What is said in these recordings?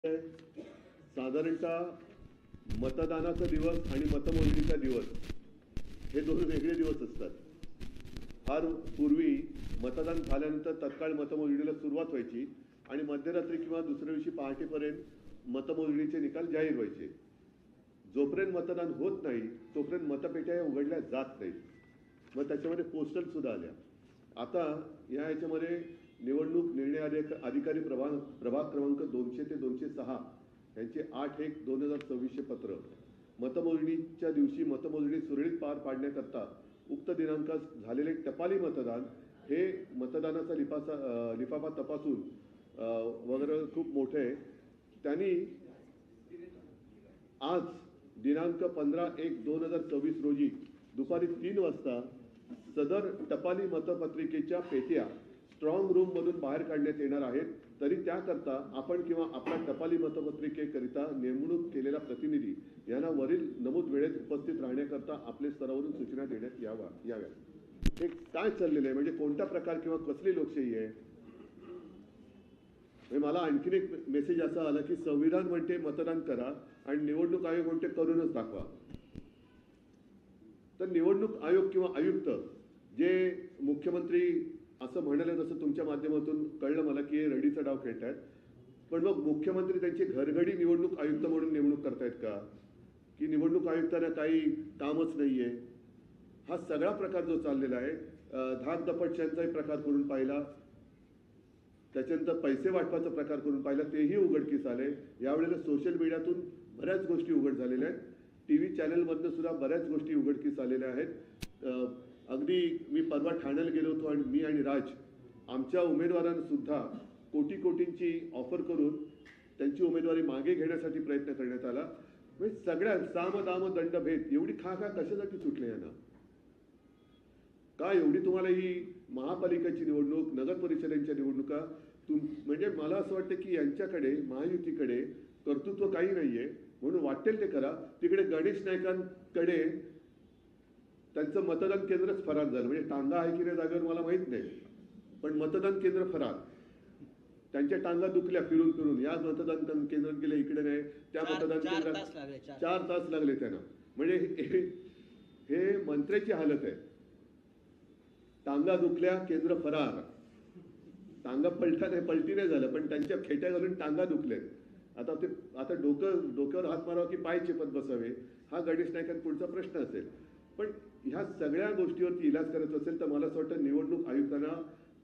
साधारणतः मतदानाचा दिवस आणि मतमोजणीचा दिवस हे दोन वेगळे दिवस असतात. फार पूर्वी मतदान झाल्यानंतर तत्काळ मतमोजणीला सुरुवात व्हायची आणि मध्यरात्री किंवा दुसऱ्या दिवशी पहाटेपर्यंत मतमोजणीचे निकाल जाहीर व्हायचे. जोपर्यंत मतदान होत नाही तोपर्यंत मतपेट्या उघडल्या जात नाहीत. मग त्याच्यामध्ये पोस्टल सुद्धा आल्या. आता या ह्याच्यामध्ये निवडणूक निर्णय अधिकारी प्रभाग क्रमांक 200 ते 206 यांचे 8/1/2024 पत्र मतमोजणीच्या दिवशी मतमोजणी सुरळीत पार पाडण्याकरता उक्त दिनांकात झालेले टपाली मतदान हे मतदानाचा लिफाफा तपासून वगैरे खूप मोठे आहे. त्यांनी आज दिनांक 15/1/2024 रोजी दुपारी 3 वाजता सदर टपाली मतपत्रिकेच्या पेट्या स्ट्रॉंग रूम मधून बाहेर काढण्यात येणार आहेत. तरी त्याकरता आपण किंवा आपल्या टपाली मतपत्रिकेकरिता नेमणूक केलेला प्रतिनिधी यांना वरील नमूद वेळेत उपस्थित राहण्याकरता आपले स्तरावरून सूचना देण्यात याव्या. हे काय चाललेलं आहे, म्हणजे कोणता प्रकार किंवा कसली लोकशाही आहे? मला आणखीन एक मेसेज असा आला की संविधान म्हणते मतदान करा आणि निवडणूक आयोग म्हणते करूनच दाखवा. तर निवडणूक आयोग किंवा आयुक्त जे मुख्यमंत्री असं म्हणाले, जसं तुमच्या माध्यमातून कळलं मला की हे रडीचा डाव खेळतायत, पण मग मुख्यमंत्री त्यांची घरघडी निवडणूक आयुक्त म्हणून नेमणूक करतायत का? की निवडणूक आयुक्तांना काही कामच नाहीये? हा सगळा प्रकार जो चाललेला आहे, धाकदपटशांचाही प्रकार करून पाहिला, त्याच्यानंतर पैसे वाटपाचा प्रकार करून पाहिला, तेही उघडकीस आले. यावेळेला सोशल मीडियातून बऱ्याच गोष्टी उघड झालेल्या आहेत. टीव्ही चॅनलमधनं सुद्धा बऱ्याच गोष्टी उघडकीस आलेल्या आहेत. अगदी मी परवा ठाण्याला गेलो होतो आणि मी आणि राज आमच्या उमेदवारांना सुद्धा कोटींची ऑफर करून त्यांची उमेदवारी मागे घेण्यासाठी प्रयत्न करण्यात आला. म्हणजे सगळ्या साम दाम दंड भेद एवढी खा कशासाठी सुटले यांना? का एवढी तुम्हाला ही महापालिकेची निवडणूक, नगर परिषदेच्या निवडणुका म्हणजे मला असं वाटतं की यांच्याकडे महायुतीकडे कर्तृत्व काही नाहीये म्हणून वाटेल ते करा. तिकडे गणेश नाईकांकडे त्यांचं मतदान केंद्रच फरार झालं. म्हणजे टांगा आहे की नाही जागेवर मला माहित नाही, पण मतदान केंद्र फरार. त्यांच्या टांगा दुखल्या फिरून फिरून. या मतदान केंद्रात गेले, इकडे नाही, त्या मतदान केंद्रात 4 तास लागले त्यांना. म्हणजे हे मंत्र्याची हालत आहे. टांगा दुखल्या, केंद्र फरार. टांगा पलटी नाही झालं, पण त्यांच्या खेट्या घालून टांगा दुखलेत. आता डोक्यावर हात मारावा की पाय चेपत बसावे हा गणेश नाईकांपुढचा प्रश्न असेल. पण ह्या सगळ्या गोष्टीवरती इलाज करायचा असेल तर मला असं वाटतं निवडणूक आयुक्तांना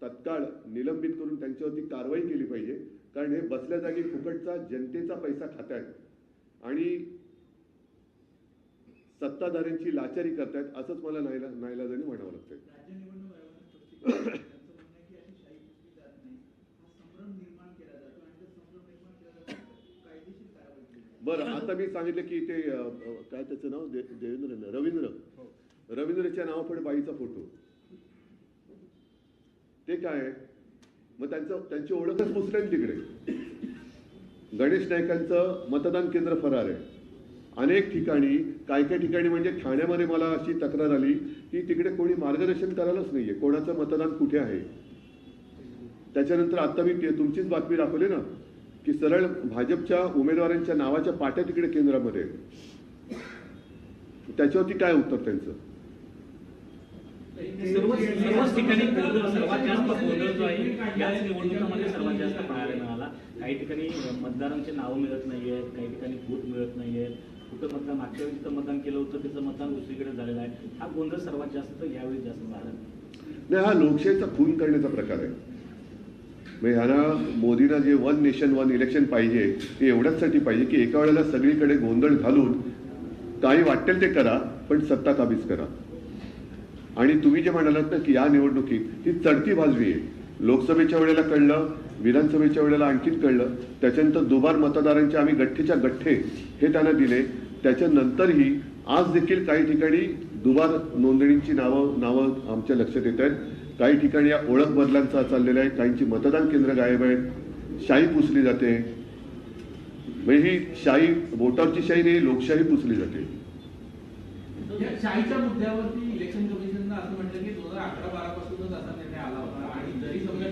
तत्काळ निलंबित करून त्यांच्यावरती कारवाई केली पाहिजे. कारण हे बसल्या जागी फुकटचा जनतेचा पैसा खातायत आणि सत्ताधाऱ्यांची लाचारी करतायत, असंच मला नाईलाजाने म्हणावं लागतंय. बरं, आता मी सांगितलं की ते काय त्याचं नाव रवींद्रच्या नावापुढे बाईचा फोटो, ते काय? मग त्यांची ओळखच पुसल्यान तिकडे. गणेश नाईकांचं मतदान केंद्र फरार आहे. अनेक ठिकाणी काय ठिकाणी म्हणजे ठाण्यामध्ये मला अशी तक्रार आली की तिकडे कोणी मार्गदर्शन करायलाच नाहीये कोणाचं मतदान कुठे आहे. त्याच्यानंतर आता मी तुमचीच बातमी दाखवली ना की सरळ भाजपच्या उमेदवारांच्या नावाच्या पाट्या तिकडे केंद्रामध्ये. त्याच्यावरती काय उत्तर त्यांचं? सर्वच ठिकाणी सर्वात जास्त गोंधळ जो आहे याच निवडणुकीमध्ये सर्वात जास्त पाहायला मिळाला. काही ठिकाणी मतदारांचे नावं मिळत नाहीयेत, काही ठिकाणी बूथ मिळत नाहीयेत. कुठं मतदान मागच्या वेळी जिथं मतदान केलं होतं त्याचं मतदान दुसरीकडे झालेलं आहे. हा गोंधळ सर्वात जास्त यावेळी जास्त पाहायला नाही. हा लोकशाहीचा खून करण्याचा प्रकार आहे. म्हणजे ह्याला मोदींना जे 1 नेशन 1 इलेक्शन पाहिजे ते एवढ्याचसाठी पाहिजे की एका वेळेला सगळीकडे गोंधळ घालून काही वाटेल ते करा पण सत्ता काबीज करा. आणि तुम्ही जे म्हणालात ना की या निवडणुकीत ती चढती भाजवी आहे. लोकसभेच्या वेळेला कळलं, विधानसभेच्या वेळेला आणखीन कळलं. त्याच्यानंतर दुबार मतदारांचे आम्ही गठ्ठेच्या गठ्ठे हे त्यांना दिले. त्याच्यानंतरही आज देखील काही ठिकाणी दुबार नोंदणीची नावं आमच्या लक्षात येत आहेत. काही ठिकाणी या ओळख बदलांचा चाललेला आहे. काहींची मतदान केंद्र गायब आहेत. शाही पुसली जाते. म्हणजे ही शाही, वोटावरची शाही नाही, लोकशाही पुसली जाते. शाहीच्या मुद्द्यावरती इलेक्शन कमिशननं असं म्हटलं की 2011-12 पासूनच असा निर्णय आला होता आणि जरी समजा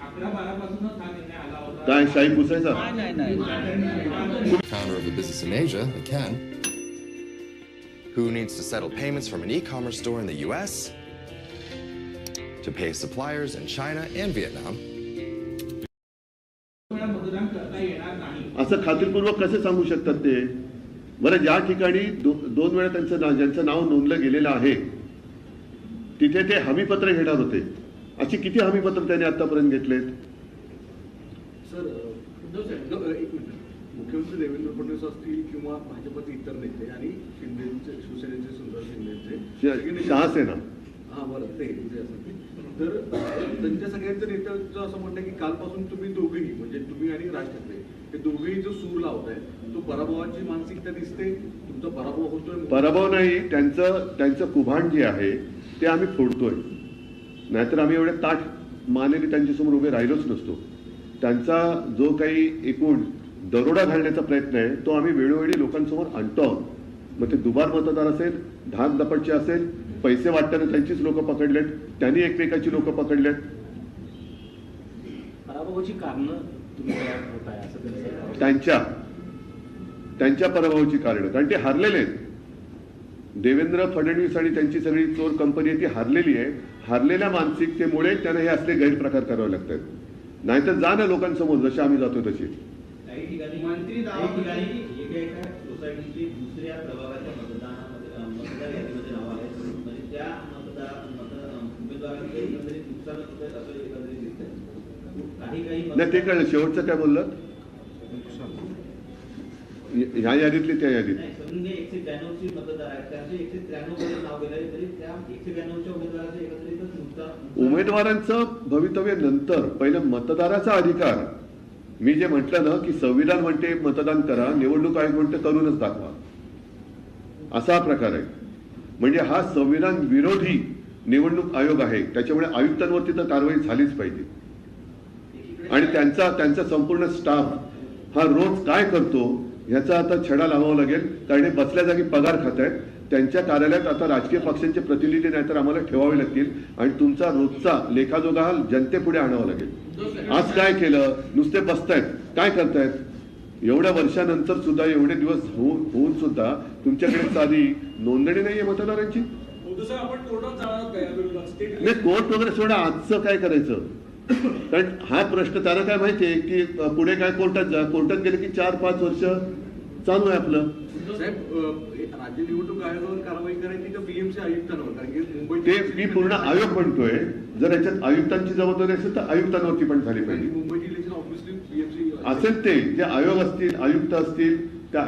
11-12 पासूनच हा निर्णय आला होता काय शाही पुसायचा? Founder of a business in Asia, the Ken, who needs to settle payments from an e-commerce store in the US to pay suppliers in China and Vietnam. मतदान करता येणार नाही. असं खात्रीपूर्वक कसे सांगू शकतात ते? बरं, ज्या ठिकाणी दोन वेळा ज्यांचं नाव नोंदलं गेलेलं आहे तिथे ते हमीपत्र घेणार होते. अशी किती हमीपत्र त्यांनी आतापर्यंत घेतलेत? सर एक मिनिट. मुख्यमंत्री देवेंद्र फडणवीस असतील किंवा भाजपचे इतर नेते आणि शिंदेचे, शिवसेनेचे सुंदर शिंदेचे शहासेना, हा बरं ते असेल तर त्यांच्या सगळ्यांचं नेत्याचं असं म्हणणं की कालपासून तुम्ही दोघेही म्हणजे तुम्ही आणि राज ठाकरे हे दोघेही जो सूर लावताय तो पराभवाची मानसिकता दिसते. तुमचा पराभव होतोय. पराभव नाही, त्यांचं कुभांड जे आहे ते आम्ही फोडतोय. नाहीतर आम्ही एवढे ताठ मानेने त्यांच्यासमोर उभे राहिलोच नसतो. त्यांचा जो काही एकूण दरोडा घालण्याचा प्रयत्न आहे तो आम्ही वेळोवेळी लोकांसमोर आणतो आहोत. मग ते दुबार मतदार असेल, धाक दपटचे असेल, पैसे वाटताना त्यांचीच लोक पकडलेत, त्यांनी एकमेकाची लोक पकडलेत. पराभवाची कारणं तुम्ही तयार होताय असं त्यांचं त्यांच्या पराभवाची कारणं, कारण ते हारलेले आहेत. देवेंद्र फडणवीस आणि त्यांची सगळी चोर कंपनी ती हारलेली आहे. हारलेल्या मानसिकतेमुळे त्यांना हे असले गैरप्रकार करावे लागतात. नाहीतर जा ना लोकांसमोर, जसे आम्ही जातो तशी. काही ठिकाणी एका सोसायटीची दुसऱ्या प्रभागाच्या मतदार यादीमध्ये नाव आहे. म्हणजे त्या उमेदवारांचे एकंदरीत नुकसान होत आहेत असं एकंदरीत दिसतंय. काही नाही, ते कळलं. शेवटचं काय बोललात? ह्या यादीतले त्या यादीत समजून घ्या 193 मतदार आहेत. त्यांचे 193 मध्ये नाव गेलंय तरी त्या 192च्या उमेदवारांचे एकत्रितच नुकसान. उमेदवारांचं भवितव्य नंतर, पहिलं मतदाराचा अधिकार. मी जे म्हटलं ना की संविधान म्हणते मतदान करा, निवडणूक आयोग म्हणते करूनच दाखवा, असा हा प्रकार आहे. म्हणजे हा संविधान विरोधी निवडणूक आयोग आहे. त्याच्यामुळे आयुक्तांवरती तर कारवाई झालीच पाहिजे. आणि त्यांचा संपूर्ण स्टाफ हा रोज काय करतो ह्याचा आता छडा लावावा लागेल. कारण हे बसल्या जागी पगार खात आहेत. त्यांच्या कार्यालयात आता राजकीय पक्षांचे प्रतिनिधी नाहीतर आम्हाला ठेवावे लागतील आणि तुमचा रोजचा लेखाजोखा हा जनतेपुढे आणावा लागेल. आज काय केलं? नुसते बसतायत, काय करतायत? एवढ्या वर्षानंतर सुद्धा, एवढे दिवस होऊन सुद्धा तुमच्याकडे साधी नोंदणी नाहीये मतदारांची. नाही, कोर्ट वगैरे सोडा, आजचं काय करायचं? कारण हा प्रश्न त्याला काय माहितीये की पुढे काय कोर्टात जा, कोर्टात गेले की 4-5 वर्ष चालू आहे आपलं. साहेब, राज्य निवडणूक आयोगावर कारवाई करायची का बीएमसी आयुक्तांवर? कारण की मुंबई ते मी पूर्ण आयोग म्हणतोय. जर याच्यात आयुक्तांची जबाबदारी असेल तर आयुक्तांवरती पण झाली पाहिजे. मुंबई इलेक्शन ऑब्व्हियसली बीएमसी असेल. ते जे आयोग असतील, आयुक्त असतील, त्या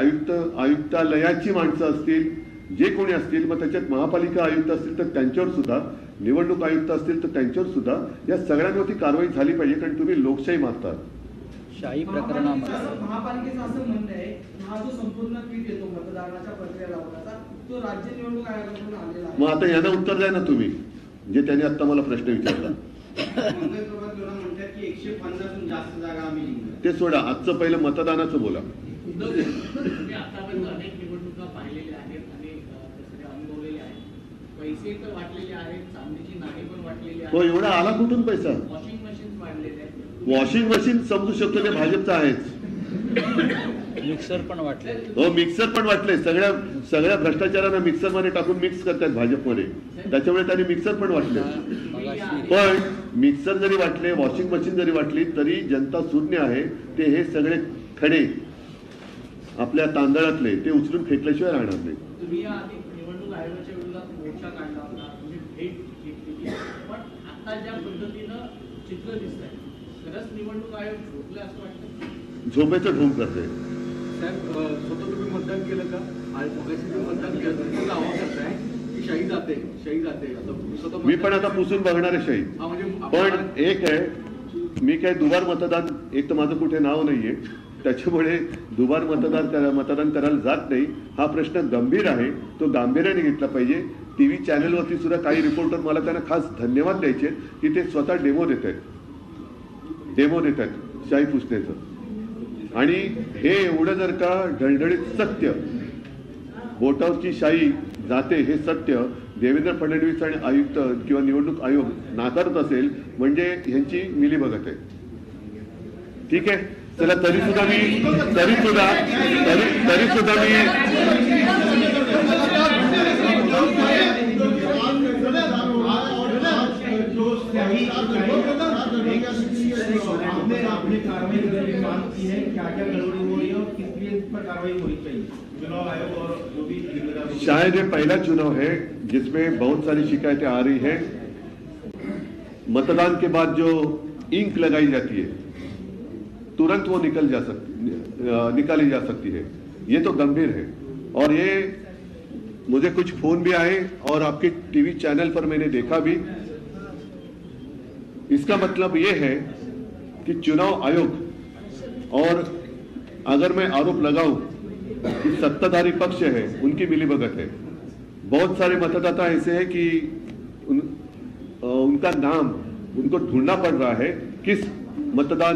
आयुक्तालयाची माणसं असतील, जे कोणी असतील, मग त्याच्यात महापालिका आयुक्त असतील तर त्यांच्यावर सुद्धा, निवडणूक आयुक्त असतील तर त्यांच्यावर सुद्धा या सगळ्यांवरती कारवाई झाली पाहिजे. कारण तुम्ही लोकशाही मारता. शाही प्रकरणामध्ये महापालिकेचं असं म्हणणं आहे, हा जो संपूर्ण पीठ येतो मतदानाच्या प्रक्रिया लावण्याचा तो राज्य निवडणूक आयोगाकडून आलेला आहे. मग आता यांना उत्तर द्या ना तुम्ही, जे त्यांनी आता मला प्रश्न विचारला. म्हणतात की 150हून जास्त जागा आम्ही जिंकल्या. ते सोडा, आजचं पहिलं मतदानाचं बोला. तुम्ही आतापर्यंत अनेक निवडणुका पाहिलेल्या आहेत आणि तसे अनुभवलेल्या आहेत. पैसे तर वाटलेले आहेत, चांदीची नाणी पण वाटलेली हो, आहेत, एवढा आला कुठून पैसा? वॉशिंग मशीन वाढलेले आहेत. वॉशिंग मशीन समजू शकतो, ते भाजपचं आहेच. मिक्सर पण वाटले. हो, मिक्सर पण वाटले. सगळ्या भ्रष्टाचारांना मिक्सर मध्ये टाकून मिक्स करतात भाजपमध्ये. त्याच्यामुळे त्यांनी मिक्सर पण वाटले. पण मिक्सर जरी वाटले, वॉशिंग मशीन जरी वाटली, तरी जनता शून्य आहे. ते हे सगळे खडे आपल्या तांदळातले ते उचलून फेकल्याशिवाय राहणार नाही. तुम्ही आधी निवडणूक आयोगाच्या विरोधात मोर्चा काढला होता, तुम्ही भेट घेतली, पण आता ज्या पद्धतीनं चित्र दिसत आहे, खरंच निवडणूक आयोग झोपले असं वाटतं? झोपेचं ढोंग करते. साहेब, स्वतः तुम्ही मतदान केलं का? आणि मगाशी तुम्ही मतदान केलं तर दावा करताय की शाही जाते. आता तुम्ही स्वतः मी पण आता पुसून बघणार आहे शाही. हा, म्हणजे पण एक आहे, मी काय दुबार मतदान, एक तर माझं कुठे नाव नाहीये, त्याच्यामुळे दुबार मतदान करायला जात नाही. हा प्रश्न गंभीर आहे, तो गांभीर्याने घेतला पाहिजे. टीव्ही चॅनलवरती सुद्धा काही रिपोर्टर मला त्यांना खास धन्यवाद द्यायचे की ते स्वतः डेमो देत आहेत शाही पुसण्याचं. आणि हे एवढं जर का ढळढळीत सत्य, बोटावरची शाही जाते हे सत्य देवेंद्र फडणवीस आणि आयुक्त किंवा निवडणूक आयोग नाकारत असेल म्हणजे ह्यांची मिलीभगत आहे. ठीक आहे, चला तरी सुद्धा मी आपने कार्रवाई करने की मांग की है, क्या क्या गड़बड़ी हो रही है और किस लिए इस पर कार्रवाई होनी चाहिए? चुनाव आयोग और जो भी जिम्मेदार शायद ये पहला चुनाव है जिसमें बहुत सारी शिकायतें आ रही है। मतदान के बाद जो इंक लगाई जाती है तुरंत वो निकाली जा सकती है, ये तो गंभीर है। और ये मुझे कुछ फोन भी आए और आपके टीवी चैनल पर मैंने देखा भी। इसका मतलब ये है कि चुनाव आयोग और अगर मैं आरोप लगाऊं कि सत्ताधारी पक्ष है उनकी मिलीभगत है। बहुत सारे मतदाता ऐसे हैं कि उनका नाम उनको ढूंढना पड़ रहा है किस मतदार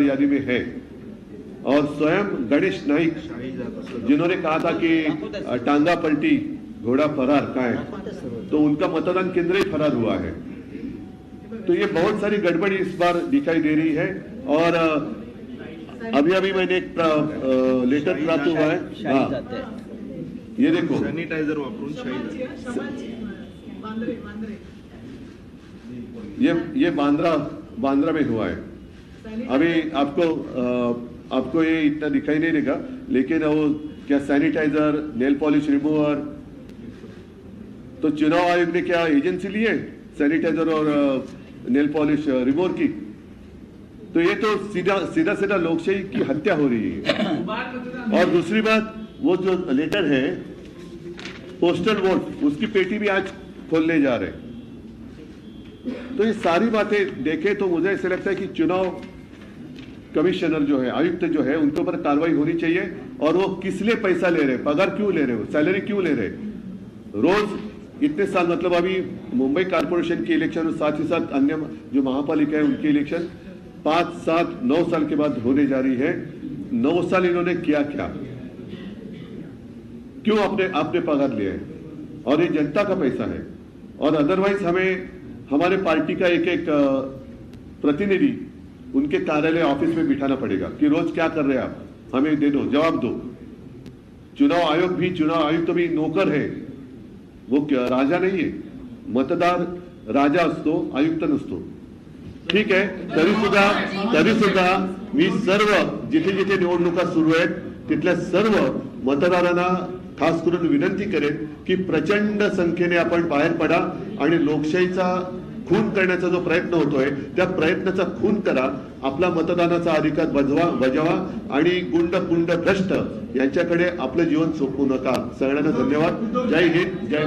यादी में है। और स्वयं गणेश नाइक जिन्होंने कहा था कि टांगा पलटी घोड़ा फरार का है, तो उनका मतदान केंद्र ही फरार हुआ है। तो ये बहुत सारी गड़बड़ी इस बार दिखाई दे रही है। और अभी मैंने एक लेटर प्राप्त हुआ है। हाँ, ये देखो सॅनिटायझर वापरून ये बांद्रा में हुआ है। अभी आपको ये इतना दिखाई नहीं देगा, लेकिन वो क्या सैनिटाइजर, नेल पॉलिश रिमूवर, तो चुनाव आयोग ने क्या एजेंसी ली है सैनिटाइजर और नेल पॉलिश रिमूवर की? तो ये तो सीधा लोकशाही की हत्या हो रही है। और दूसरी बात, वो जो लेटर है पोस्टल वोट, उसकी पेटी भी आज खोलने जा रहे हैं। तो ये सारी बातें देखें तो मुझे ऐसा लगता है कि चुनाव कमिश्नर जो है, आयुक्त जो है, उनके ऊपर कार्रवाई होनी चाहिए। और वो किस लिए पैसा ले रहे, पगार क्यों ले रहे, सैलरी क्यों ले रहे रोज इतने साल? मतलब अभी मुंबई कारपोरेशन की इलेक्शन और साथ ही साथ अन्य जो महापालिका है उनकी इलेक्शन 5, 7, 9 साल के बाद होने जा रही है। 9 साल इन्होंने किया क्या, क्यों आपने पगार लिया है? और ये जनता का पैसा है। और अदरवाइज हमें हमारे पार्टी का एक प्रतिनिधि उनके कार्यालय ऑफिस में बिठाना पड़ेगा कि रोज क्या कर रहे हैं आप, हमें दे दो, जवाब दो। चुनाव आयुक्त भी नौकर है, वो राजा नहीं है। मतदार राजा असतो, आयुक्त नसतो। ठीक आहे, तरी सुद्धा मी सर्व जिथे निवडणुका सुरू आहेत तिथल्या सर्व मतदारांना खास करून विनंती करेन की प्रचंड संख्येने आपण बाहेर पडा आणि लोकशाहीचा खून करण्याचा जो प्रयत्न होतोय त्या प्रयत्नाचा खून करा, आपला मतदानाचा अधिकार बजावा आणि गुंड भ्रष्ट यांच्याकडे आपलं जीवन सोपवू नका। सगळ्यांना धन्यवाद। जय हिंद, जय